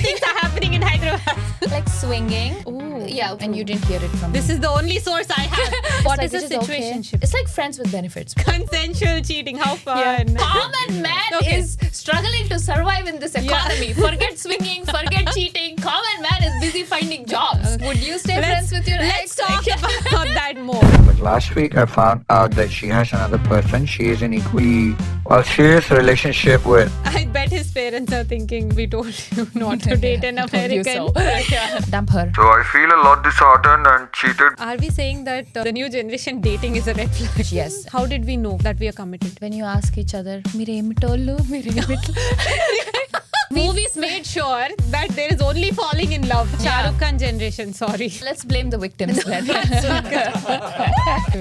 things are happening in Hyderabad. Like swinging. Ooh. Yeah, and you didn't hear it from me. This is the only source I have. What It's is a like, this situationship? okay. It's like friends with benefits. Consensual cheating. How fun. Common man is struggling to survive in this economy. Forget swinging, forget cheating. Common man is busy finding jobs. Would you stay friends with your Let's ex? talk about that more. But last week I found out that she has another person she is in equally serious relationship with. I bet his parents are thinking, we told you not to date an American. Dump her. So I feel a lot disheartened and cheated. Are we saying that the new generation dating is a red flag? Yes. How did we know that we are committed? When you ask each other, "Meere Movies made sure that there is only falling in love. Shah Rukh Khan generation, sorry. Let's blame the victims then.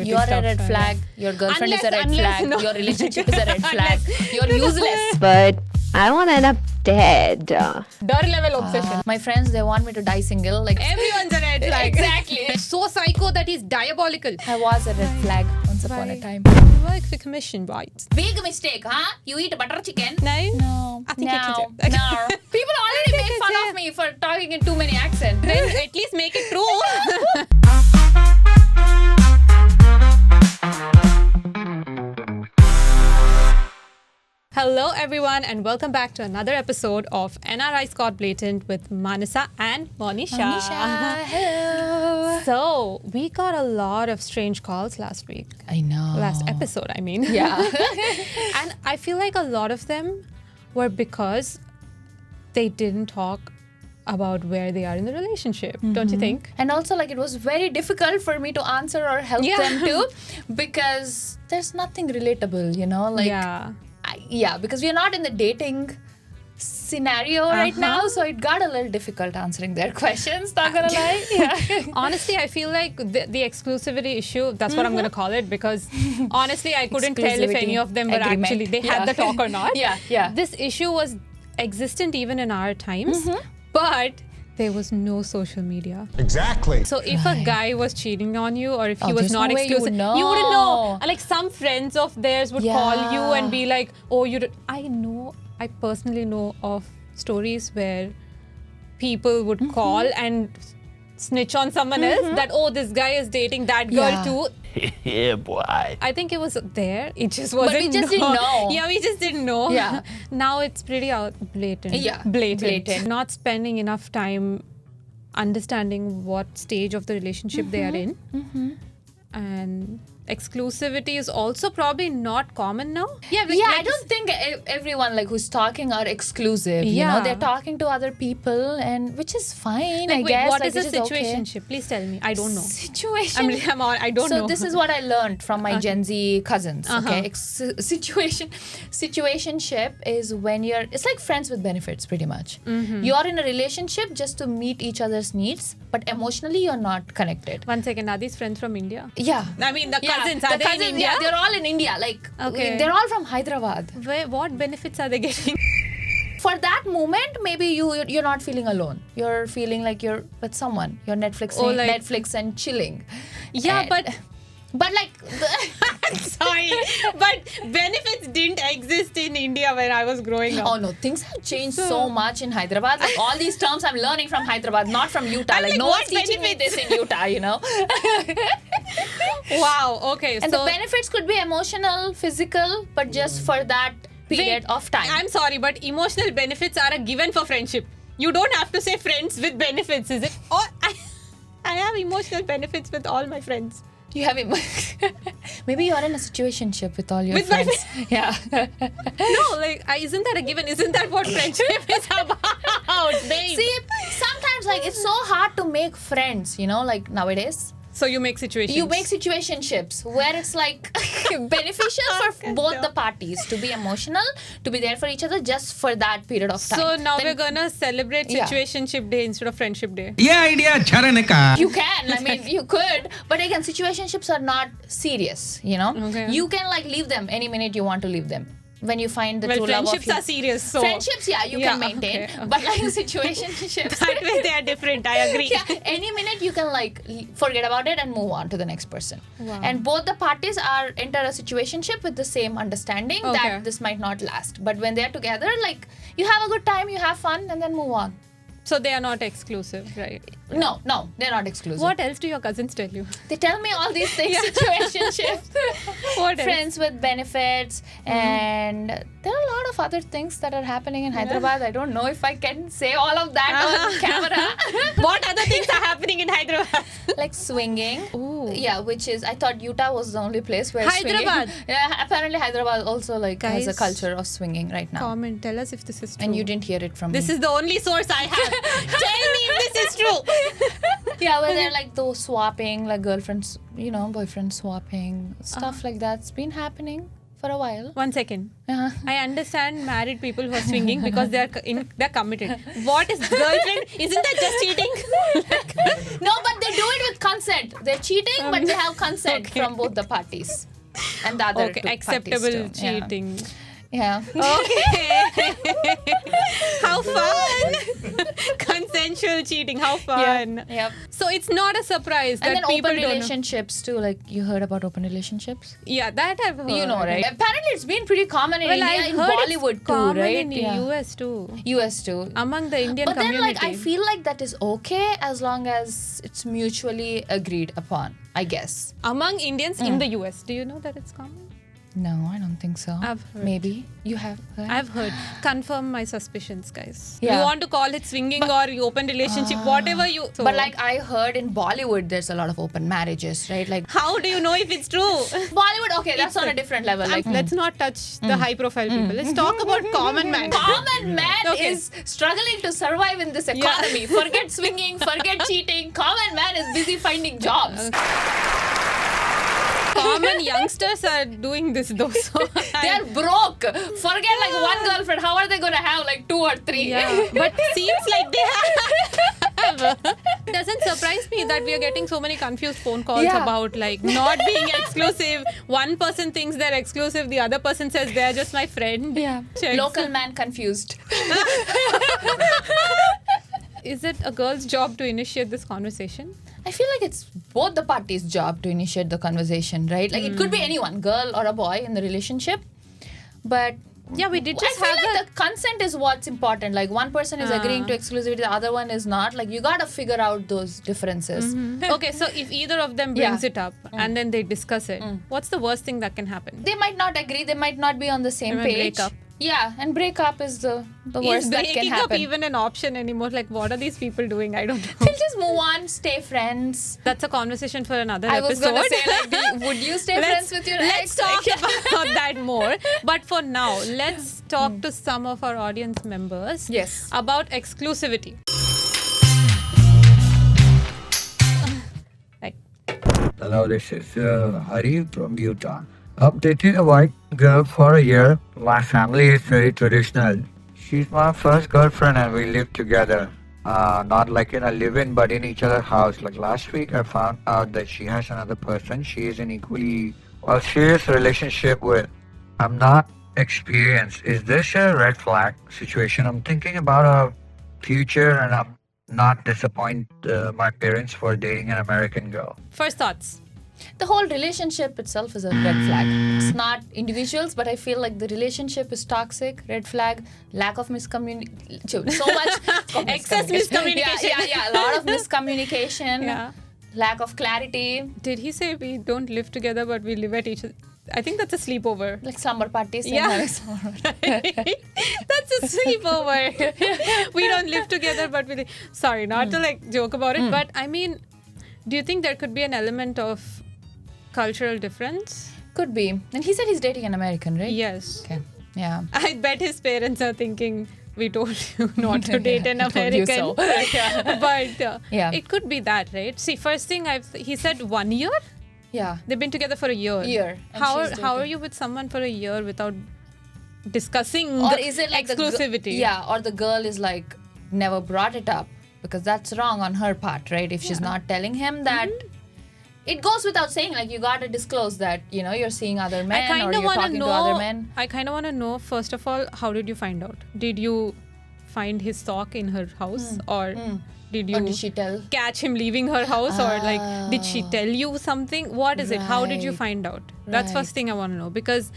You are a red flag. Your girlfriend is a red flag. no. Your relationship is a red flag. You're useless. But I don't want to end up dead. Dar level obsession. My friends, they want me to die single. Like Everyone's a red flag. Exactly. So psycho that he's diabolical. I was a red flag once upon a time. Like the commission bites. Big mistake, huh? You eat butter chicken? No? No. I think no. it is. No. People already make fun of me for talking in too many accents. Then at least make it true. Hello everyone and welcome back to another episode of NRIs Got Blatant with Manasa and Mouneesha. Hello. So, we got a lot of strange calls last week. I know. Last episode, I mean. Yeah. And I feel like a lot of them were because they didn't talk about where they are in the relationship. Don't you think? And also, like, it was very difficult for me to answer or help them too, because there's nothing relatable, you know? Like, because we are not in the dating scenario right now, so it got a little difficult answering their questions, not gonna lie. Yeah. Honestly, I feel like the exclusivity issue, that's what I'm gonna call it, because honestly, I couldn't tell if any of them were agreement. actually, they had the talk or not. Yeah. This issue was existent even in our times, but there was no social media. Exactly. So if a guy was cheating on you or if he was there's not no way you exclusive, would you wouldn't know. know. And like some friends of theirs would call you and be like, oh, I personally know of stories where people would call and snitch on someone else that, oh, this guy is dating that girl too. Yeah, boy. I think it was there. It just wasn't. But we just didn't know. Yeah, we just didn't know. Yeah. Now it's pretty blatant. Yeah. Blatant. Not spending enough time understanding what stage of the relationship they are in. And exclusivity is also probably not common now. I don't think everyone like who's talking are exclusive. You know, they're talking to other people, and which is fine. I guess. What like, is a which situationship? Please tell me. I don't know. Situation. I don't know. So this is what I learned from my Gen Z cousins. Okay, situationship is when it's like friends with benefits, pretty much. You're in a relationship just to meet each other's needs, but emotionally you're not connected. 1 second. Are these friends from India? Yeah. I mean, the cousins. Are the they cousins, in India? Yeah, they're all in India. Like, they're all from Hyderabad. What benefits are they getting? For that moment, maybe you're not feeling alone. You're feeling like you're with someone. You're Netflix and chilling. Yeah, and, but like, sorry, but benefits didn't exist in India when I was growing up. Oh no, things have changed so much in Hyderabad. Like all these terms I'm learning from Hyderabad, not from Utah. Like no one's teaching me this in Utah, you know. Wow. Okay. And so the benefits could be emotional, physical, but just for that period of time. I'm sorry, but emotional benefits are a given for friendship. You don't have to say friends with benefits, is it? Or I have emotional benefits with all my friends. You have maybe you're in a situationship with all your friends. Yeah. No, like isn't that a given? Isn't that what friendship is about? Babe. See, sometimes like it's so hard to make friends, you know, like nowadays. So you make situations. You make situationships where it's like beneficial for both the parties to be emotional, to be there for each other just for that period of time. So now we're gonna celebrate situationship day instead of friendship day. Yeah, idea अच्छा रहने का. You can, I mean, you could, but again, situationships are not serious, you know. Okay. You can like leave them any minute you want to leave them. When you find the true love of friendships are serious. So friendships, you can maintain, okay. but like situationships, that way they are different. I agree. Any minute you can like forget about it and move on to the next person. Wow. And both the parties are enter a situationship with the same understanding that this might not last. But when they're together, like you have a good time, you have fun, and then move on. So they are not exclusive, right? No, they're not exclusive. What else do your cousins tell you? They tell me all these things, situationships, What else? friends with benefits, and there are a lot of other things that are happening in Hyderabad. I don't know if I can say all of that on camera. What other things are happening in Hyderabad? Like swinging. Ooh. Yeah, which is, I thought Utah was the only place where Hyderabad. swinging. Yeah, apparently Hyderabad also like has a Guys, culture of swinging right now. Comment, tell us if this is true. And you didn't hear it from This me. is the only source I have. Tell me if this is true. Yeah, where they're like those swapping, like girlfriends, boyfriend swapping, stuff like that's been happening for a while. 1 second. Uh-huh. I understand married people who are swinging because they're committed. What is girlfriend? Isn't that just cheating? No, but they do it with consent. They're cheating, but they have consent Okay. from both the parties. And the other Okay, two acceptable parties too. cheating. Yeah. Okay. How fun! Consensual cheating. How fun! Yep. So it's not a surprise And that then people open don't know. relationships too. Like you heard about open relationships? Yeah, that I've heard. You know, right? Apparently, it's been pretty common in Well, India, I've in heard Bollywood it's too, common right? in US too. US too. Among the Indian But then, community. like, I feel like that is okay as long as it's mutually agreed upon, I guess. Among Indians in the US, do you know that it's common? No, I don't think so. I've heard. Maybe. You have heard? I've heard. Confirm my suspicions, guys. Yeah. You want to call it swinging or open relationship, whatever you. So, But like I heard in Bollywood, there's a lot of open marriages, right? Like how do you know if it's true? Bollywood, okay, that's on a different level. Like Let's not touch the high-profile people. Let's talk about common man. common man Okay. is struggling to survive in this economy. Forget swinging, forget cheating. Common man is busy finding jobs. Common youngsters are doing this though. So They're broke. Forget like one girlfriend. How are they gonna have like 2 or 3? yeah, but seems like they have. Doesn't surprise me that we are getting so many confused phone calls Yeah. about like not being exclusive. One person thinks they're exclusive, the other person says they're just my friend. Yeah. Checks. Local man confused. Is it a girl's job to initiate this conversation? I feel like it's both the parties' job to initiate the conversation, right? Like it could be anyone, girl or a boy in the relationship. But Yeah, we did I just feel have like the consent is what's important. Like one person is agreeing to exclusivity, the other one is not. Like you gotta figure out those differences. Okay, so if either of them brings it up and then they discuss it, what's the worst thing that can happen? They might not agree. They might not be on the same They might page. break up. Yeah, and break up is the worst Is that can breaking up happen. even an option anymore? Like, what are these people doing? I don't know. They'll just move on, stay friends. That's a conversation for another I was episode. gonna say, like, would you stay friends with your Let's ex? talk about that more. But for now, let's talk to some of our audience members Yes. about exclusivity. Like, Hello, this is Hari from Utah. I've dated a white girl for a year. My family is very traditional. She's my first girlfriend and we live together. Not like in a live-in, but in each other's house. Like last week, I found out that she has another person she is in equally serious relationship with. I'm not experienced. Is this a red flag situation? I'm thinking about a future and I'm not disappoint my parents for dating an American girl. first thoughts. The whole relationship itself is a red flag. It's not individuals, but I feel like the relationship is toxic. Red flag, lack of miscommunication. So much Excess miscommunication. Yeah. A lot of miscommunication. Yeah. Lack of clarity. Did he say we don't live together but we live at each other? I think that's a sleepover. Like slumber parties. Yeah. Having slumber parties. That's a sleepover. We don't live together, but we. Sorry, not to like joke about it, but I mean, do you think there could be an element of cultural difference? Could be. And he said he's dating an American, right? Yes. Okay. Yeah. I bet his parents are thinking, we told you not to date an We told you American. so. Yeah. But Yeah. it could be that, right? See, first thing he said 1 year. Yeah. They've been together for a year. And How she's are dating. you with someone for a year without discussing Or is it like exclusivity? or the girl is like never brought it up because that's wrong on her part, right? If she's not telling him that, it goes without saying. Like you gotta disclose that you're seeing other men or you're talking to other men. I kind of want to know, first of all, how did you find out? Did you find his sock in her house or did you Or did she tell? catch him leaving her house or like did she tell you something? What is it? How did you Right. find out? That's Right. first thing I want to know, because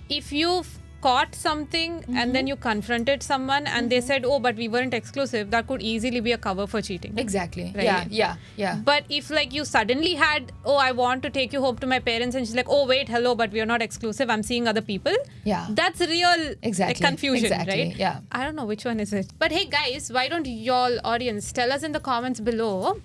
if you caught something and then you confronted someone and they said, oh, but we weren't exclusive, that could easily be a cover for cheating. Exactly. Right. Yeah. But if like you suddenly had, oh, I want to take you home to my parents, and she's like, oh, wait, hello, but we are not exclusive, I'm seeing other people. Yeah. That's real like, confusion, Exactly. right? Yeah. I don't know which one is it. But hey, guys, why don't y'all audience tell us in the comments below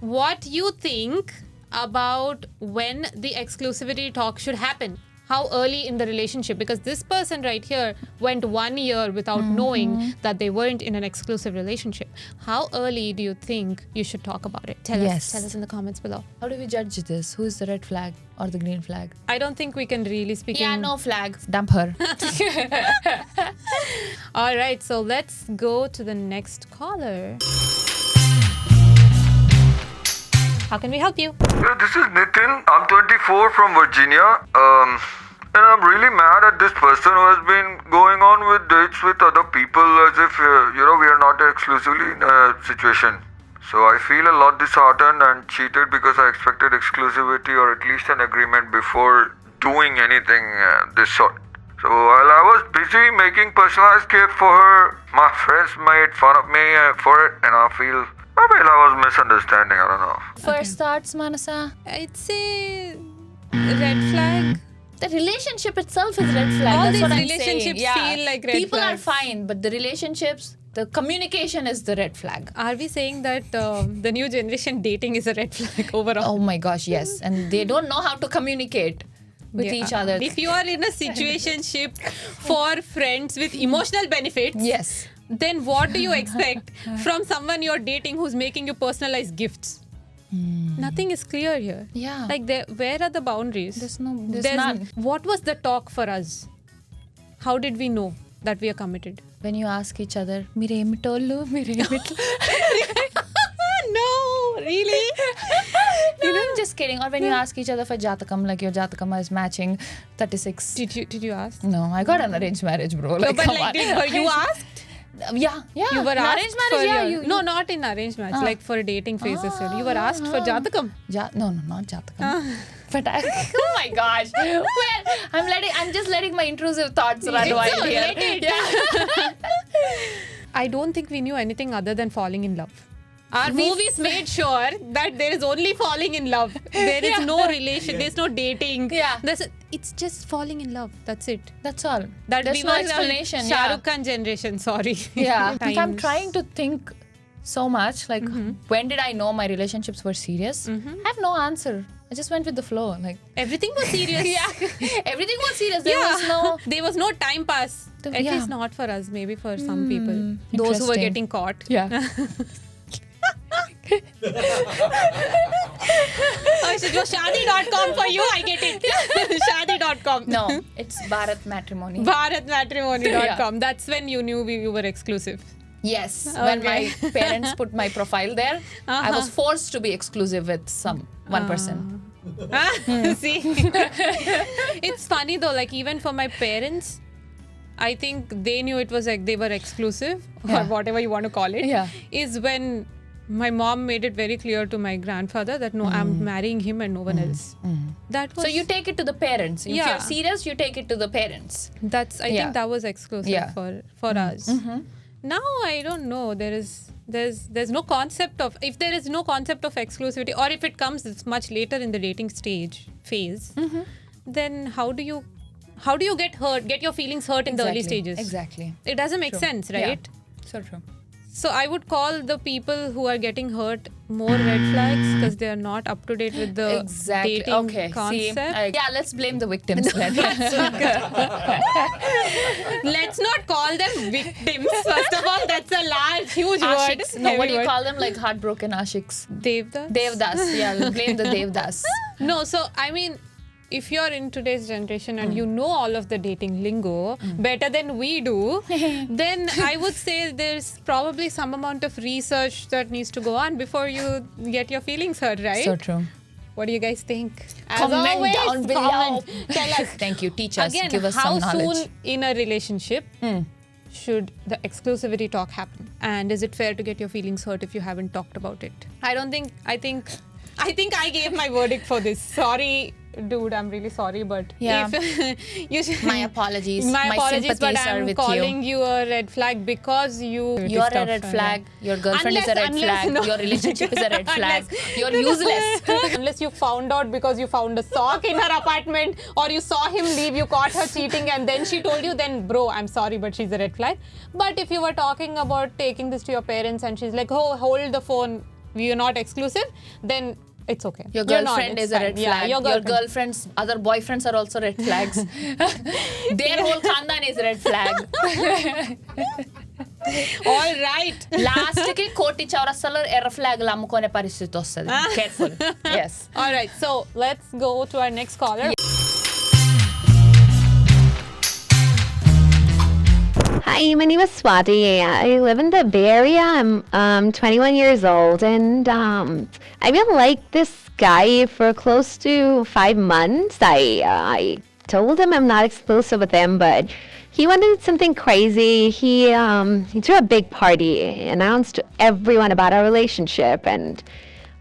what you think about when the exclusivity talk should happen. How early in the relationship? Because this person right here went 1 year without knowing that they weren't in an exclusive relationship. How early do you think you should talk about it? Tell us in the comments below. How do we judge this? Who is the red flag or the green flag? I don't think we can really speak Yeah, in... no flag. Dump her. All right, so let's go to the next caller. How can we help you? Yeah, this is Nitin. I'm 24 from Virginia. And I'm really mad at this person who has been going on with dates with other people as if, we are not exclusively in a situation. So I feel a lot disheartened and cheated because I expected exclusivity or at least an agreement before doing anything this sort. So while I was busy making personalized gift for her, my friends made fun of me for it, and I feel maybe I was misunderstanding. I don't know. First thoughts, Manasa? I'd say red flag. The relationship itself is red flag. All That's these what I'm relationships saying. feel like red People flags. are fine, but the relationships, the communication is the red flag. Are we saying that the new generation dating is a red flag overall? Oh my gosh, yes. And they don't know how to communicate with each other. If you are in a situationship for friends with emotional benefits, Yes. then what do you expect from someone you're dating who's making you personalized gifts? Nothing is clear here. Yeah. Like, where are the boundaries? There's none. What was the talk for us? How did we know that we are committed? When you ask each other, "Mere emitollu, mere emitollu." No, really? No, I'm just kidding. Or when you ask each other for Jatakam, like your Jatakam is matching 36. Did you ask? No, I got an arranged marriage, bro. Like, But come like, on. were you asked? Yeah. You were In asked arranged for marriage, your, no, not in arranged marriage, like for a dating phase as well. You were asked for Jatakam. No, not Jatakam. But oh my gosh. Well, I'm just letting my intrusive thoughts run wild here. Yeah. I don't think we knew anything other than falling in love. Our movies made sure that there is only falling in love. There is no relation. There's no dating. Yeah. It's just falling in love. That's it. That's all. That There's we no were explanation. Shah Rukh Khan generation. Sorry. Yeah. Like, I'm Times. trying to think so much. Like, when did I know my relationships were serious? I have no answer. I just went with the flow. Like, Everything was serious. everything was serious. There was no. There was no time pass. At Yeah. least not for us. Maybe for some people. Those who were Interesting. getting caught. Yeah. Oh, it was shadi.com for you. I get it. Shadi.com. No, it's Bharat Matrimony. BharatMatrimony.com. That's when you knew you were exclusive. Yes, when my parents put my profile there, I was forced to be exclusive with one person. See? It's funny though, like even for my parents, I think they knew it was like they were exclusive or whatever you want to call it. Yeah. Is when my mom made it very clear to my grandfather that no, I'm marrying him and no one else. That was So you take it to the parents. If Yeah. you're serious, you take it to the parents. I think that was exclusive Yeah. for us. Now I don't know. There's no concept of, if there is no concept of exclusivity, or if it comes it's much later in the dating phase, then how do you get your feelings hurt in the early stages? Exactly. It doesn't make sense, right? Yeah. So true. So I would call the people who are getting hurt more red flags because they are not up to date with the Exactly. dating Okay. concept. See, yeah, let's blame the victims then. Let's not call them victims. First of all, that's a huge Ashiks. word. No, what Heavy do you word. call them? Like heartbroken Ashiks. Devdas? Devdas. Yeah, blame the Devdas. No, so I mean, if you're in today's generation and you know all of the dating lingo better than we do, then I would say there's probably some amount of research that needs to go on before you get your feelings hurt, right? So true. What do you guys think? As Comment always, down below. comment. Tell us. Thank you. Teach us. Again, Give us how some knowledge. soon in a relationship should the exclusivity talk happen? And is it fair to get your feelings hurt if you haven't talked about it? I think I gave my verdict for this. Sorry dude, I'm really sorry, but Yeah. if you should, My apologies. my apologies, but sympathies are I'm with calling you a red flag because You're a red flag. Your girlfriend is a red flag. no. Your relationship is a red flag. You're No, no. useless. Unless you found out because you found a sock in her apartment or you saw him leave, you caught her cheating and then she told you, then bro, I'm sorry, but she's a red flag. But if you were talking about taking this to your parents and she's like, oh, hold the phone, we are not exclusive, then it's okay. Your You're not, girlfriend it's is a fine. red Yeah, flag. your Your girlfriend. girlfriend's other boyfriends are also red flags. Their whole khandan is red flag. All right. Last ki koti chaurasalo error flag la ammukone paristhiti ostadi. Careful. Yes. All right. So let's go to our next caller. Hi, my name is Swati. I live in the Bay Area. I'm 21 years old, and I've been like this guy for close to 5 months. I told him I'm not exclusive with him, but he wanted something crazy. He threw a big party, announced to everyone about our relationship, and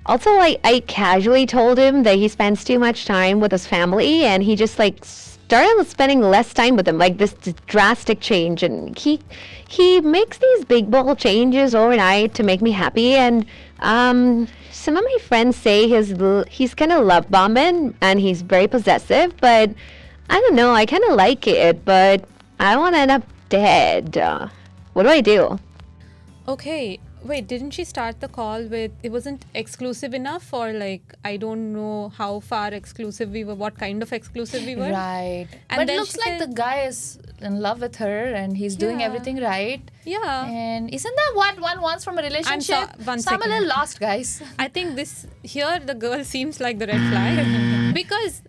also I casually told him that he spends too much time with his family, and he just like started spending less time with them, like this drastic change. And he makes these big bold changes overnight to make me happy. And some of my friends say he's kind of love bombing and he's very possessive, but I don't know, I kind of like it, but I want to end up dead. What do I do? Okay. Wait, didn't she start the call with it wasn't exclusive enough, or like I don't know how far exclusive we were, what kind of exclusive we were? Right. And But then it looks she like said- the guy is in love with her and he's doing Yeah. everything right. Yeah. And isn't that what one wants from a relationship? one So I'm a second. little lost, guys. I think here the girl seems like the red flag because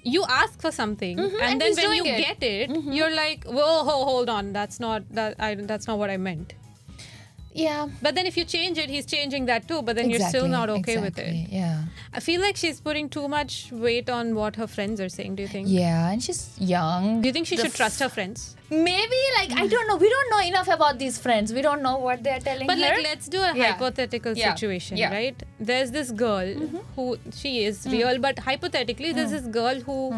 you ask for something and and then he's when you doing it. get it, you're like, whoa, hold on, that's not what I meant. Yeah. But then if you change it, he's changing that too. But then you're still not okay with it. Yeah. I feel like she's putting too much weight on what her friends are saying. Do you think? Yeah, and she's young. Do you think she should trust her friends? Maybe, like, I don't know. We don't know enough about these friends. We don't know what they're telling But her. like, let's do a Yeah. hypothetical Yeah. situation, Yeah. right? There's this girl who she is real, but hypothetically, there's this girl who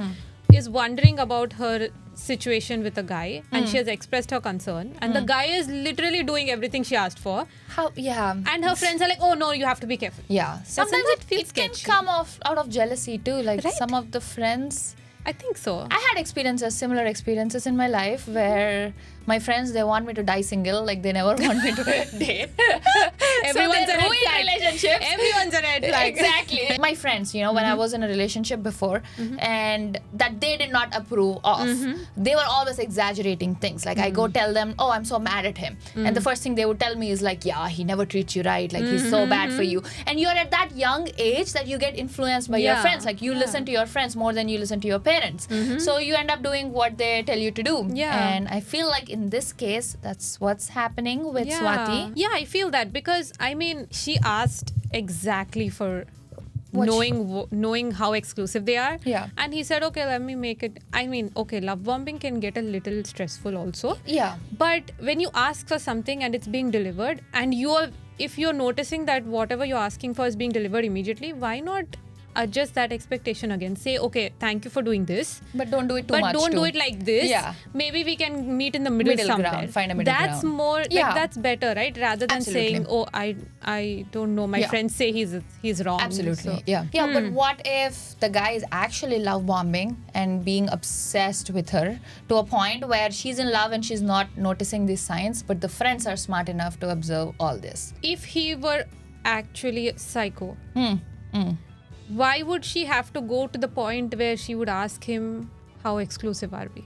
is wondering about her situation with a guy, and she has expressed her concern, and the guy is literally doing everything she asked for, How? Yeah. and her friends are like, "Oh no, you have to be careful." Yeah. Sometimes that feel it can sketchy? come out of jealousy too. Like Right? some of the friends. I think so. I had similar experiences in my life where my friends, they want me to die single, like they never want me to date. Everyone's so a they red ruin flag. relationships. Everyone's a red flag. Exactly. My friends, when I was in a relationship before and that they did not approve of, they were always exaggerating things. Like I go tell them, oh, I'm so mad at him. And the first thing they would tell me is like, yeah, he never treats you right. Like he's so bad for you. And you're at that young age that you get influenced by your Yeah. friends. Like you listen to your friends more than you listen to your parents. So you end up doing what they tell you to do. Yeah. And I feel like in this case, that's what's happening with Swati. Yeah, I feel that because I mean, she asked exactly for What knowing how exclusive they are. Yeah. And he said, okay, let me make it. I mean, okay, love bombing can get a little stressful also. Yeah. But when you ask for something and it's being delivered, and if you're noticing that whatever you're asking for is being delivered immediately, why not adjust that expectation again? Say, okay, thank you for doing this, But don't do it too but much. don't too. do it like this. Yeah. Maybe we can meet in the middle somewhere. ground, find a middle That's ground. more Yeah. like that's better, right? Rather than Absolutely. saying, oh, I don't know. My Yeah. friends say he's wrong. Absolutely. So- Yeah. Yeah, but what if the guy is actually love bombing and being obsessed with her to a point where she's in love and she's not noticing these signs, but the friends are smart enough to observe all this? If he were actually psycho, why would she have to go to the point where she would ask him, how exclusive are we?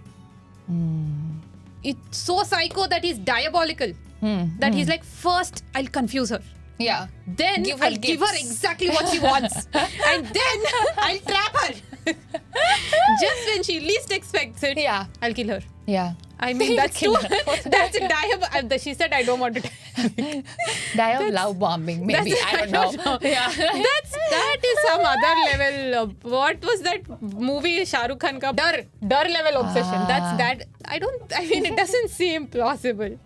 It's so psycho that he's diabolical. That he's like, first I'll confuse her. Yeah. Then Give her I'll give her gifts. exactly what she wants. And then I'll trap her. Just when she least expects it, Yeah. I'll kill her. Yeah. I mean, that's too. That's a diabolical. She said, I don't want to die. Die of love bombing, maybe. that's- I don't know. Yeah. That is some other level. What was that movie Shah Rukh Khan ka? Dar level obsession. That's that. I mean, it doesn't seem plausible,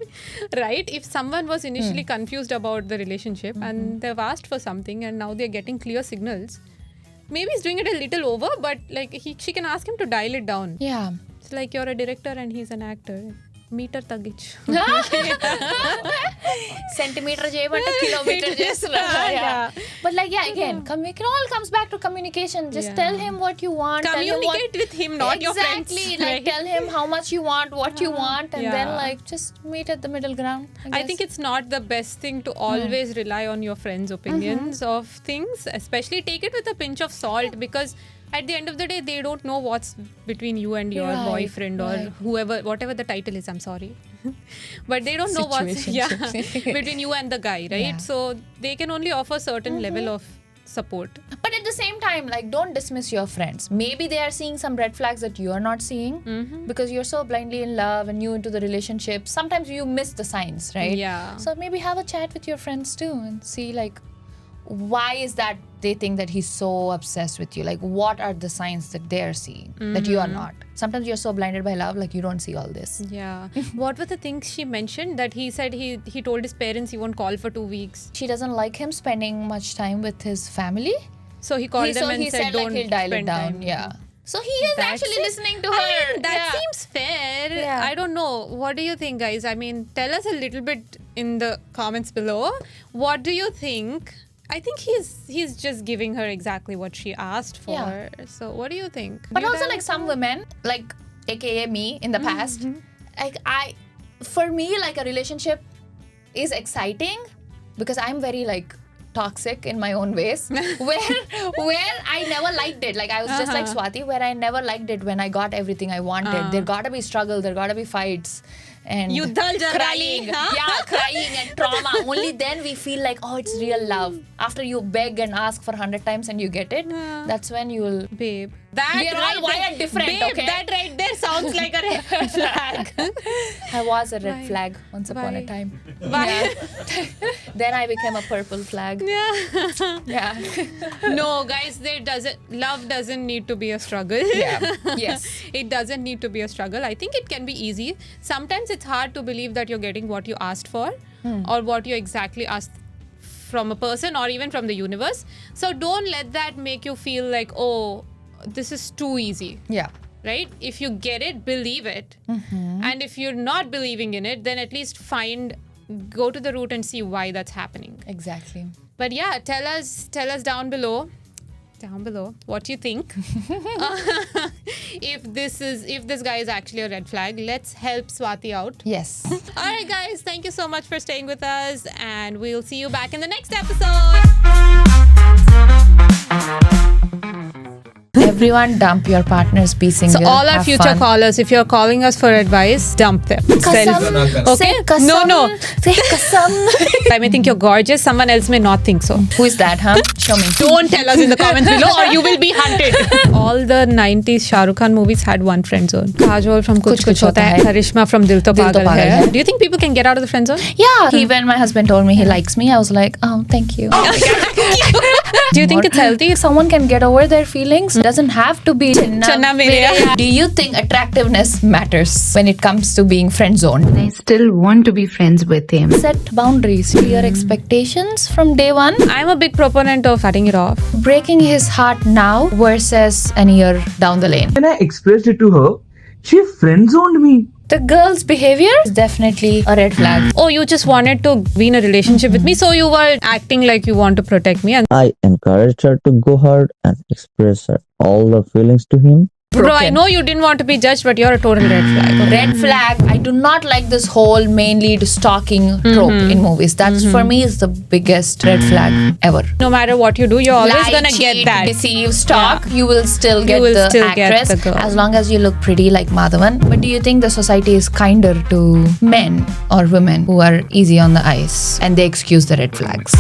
right? If someone was initially confused about the relationship and they've asked for something and now they're getting clear signals, maybe he's doing it a little over, but like she can ask him to dial it down. Yeah. It's like you're a director and he's an actor. Meter తగ్గించు. Centimeter చేయమంటే kilometer చేస్తున్నారు. Yeah. But like again, it all comes back to communication. Just tell him what you want. Communicate with him, not your friends. Exactly. Like tell him how much you want, what you want, and then like just meet at the middle ground. I think it's not the best thing to always rely on your friends' opinions of things. Especially take it with a pinch of salt, because at the end of the day, they don't know what's between you and your boyfriend or whoever, whatever the title is. I'm sorry, but they don't know what's between you and the guy, right? So they can only offer certain level of support. But at the same time, like, don't dismiss your friends. Maybe they are seeing some red flags that you are not seeing because you're so blindly in love and new into the relationship. Sometimes you miss the signs, right? Yeah. So maybe have a chat with your friends too and see like, why is that they think that he's so obsessed with you? Like, what are the signs that they're seeing that you are not? Sometimes you're so blinded by love, like you don't see all this. Yeah. What were the things she mentioned? That he said he told his parents he won't call for 2 weeks. She doesn't like him spending much time with his family. So he called them and said don't like he'll dial it down. Yeah. So he is actually listening to her. I mean, that seems fair. I don't know. What do you think, guys? I mean, tell us a little bit in the comments below. What do you think? I think he's just giving her exactly what she asked for. So what do you think? But also like some women, like aka me in the past, like for me, like a relationship is exciting because I'm very like toxic in my own ways where I never liked it. Like I was just like Swati, where I never liked it when I got everything I wanted. There gotta be struggle, there gotta be fights and crying. Crying and trauma. Only then we feel like, oh, it's real love. After you beg and ask for 100 times and you get it, that's when you'll... Babe. We're all wired different, babe, okay? That right there sounds like a red flag. I was a red flag once upon a time. Why? Yeah. Then I became a purple flag. Yeah. No, guys, love doesn't need to be a struggle. Yeah. Yes. It doesn't need to be a struggle. I think it can be easy. Sometimes it's hard to believe that you're getting what you asked for or what you exactly asked from a person or even from the universe. So don't let that make you feel like, oh, this is too easy. Yeah. Right? If you get it, believe it. And if you're not believing in it, then at least go to the root and see why that's happening. Exactly. But yeah, tell us down below what you think. If this guy is actually a red flag, let's help Swati out. Yes. All right, guys, thank you so much for staying with us, and we'll see you back in the next episode. Everyone dump your partners, be single. So all our have future fun. callers, if you're calling us for advice, dump them. Kasam. Okay? Say kasam. No. Say kasam. I may think you're gorgeous. Someone else may not think so. Who is that, huh? Show me. Don't tell us in the comments below or you will be hunted. All the 90s Shah Rukh Khan movies had one friend zone. Kajol from Kuch Kuch Hota Hai. Karishma from Dil To Pagal Hai. Do you think people can get out of the friend zone? Yeah. When my husband told me he likes me, I was like, oh, thank you. Do you think it's healthy? If someone can get over their feelings, it doesn't have to be Channa Mere. Do you think attractiveness matters when it comes to being friend zoned? I still want to be friends with him. Set boundaries, clear expectations from day one. I'm a big proponent of cutting it off. Breaking his heart now versus an year down the lane. When I expressed it to her, she friend-zoned me. The girl's behavior is definitely a red flag. Oh, you just wanted to be in a relationship with me, so you were acting like you want to protect me. And I encouraged her to go hard and express her all the feelings to him. Bro, I know you didn't want to be judged, but you're a total red flag. Red flag. I do not like this whole main lead stalking trope in movies. That's for me is the biggest red flag ever. No matter what you do, you're always Lie, gonna cheat, get that. deceive, stalk. You will still get Get actress the girl. as long as you look pretty like Madhavan. But do you think the society is kinder to men or women who are easy on the eyes and they excuse the red flags?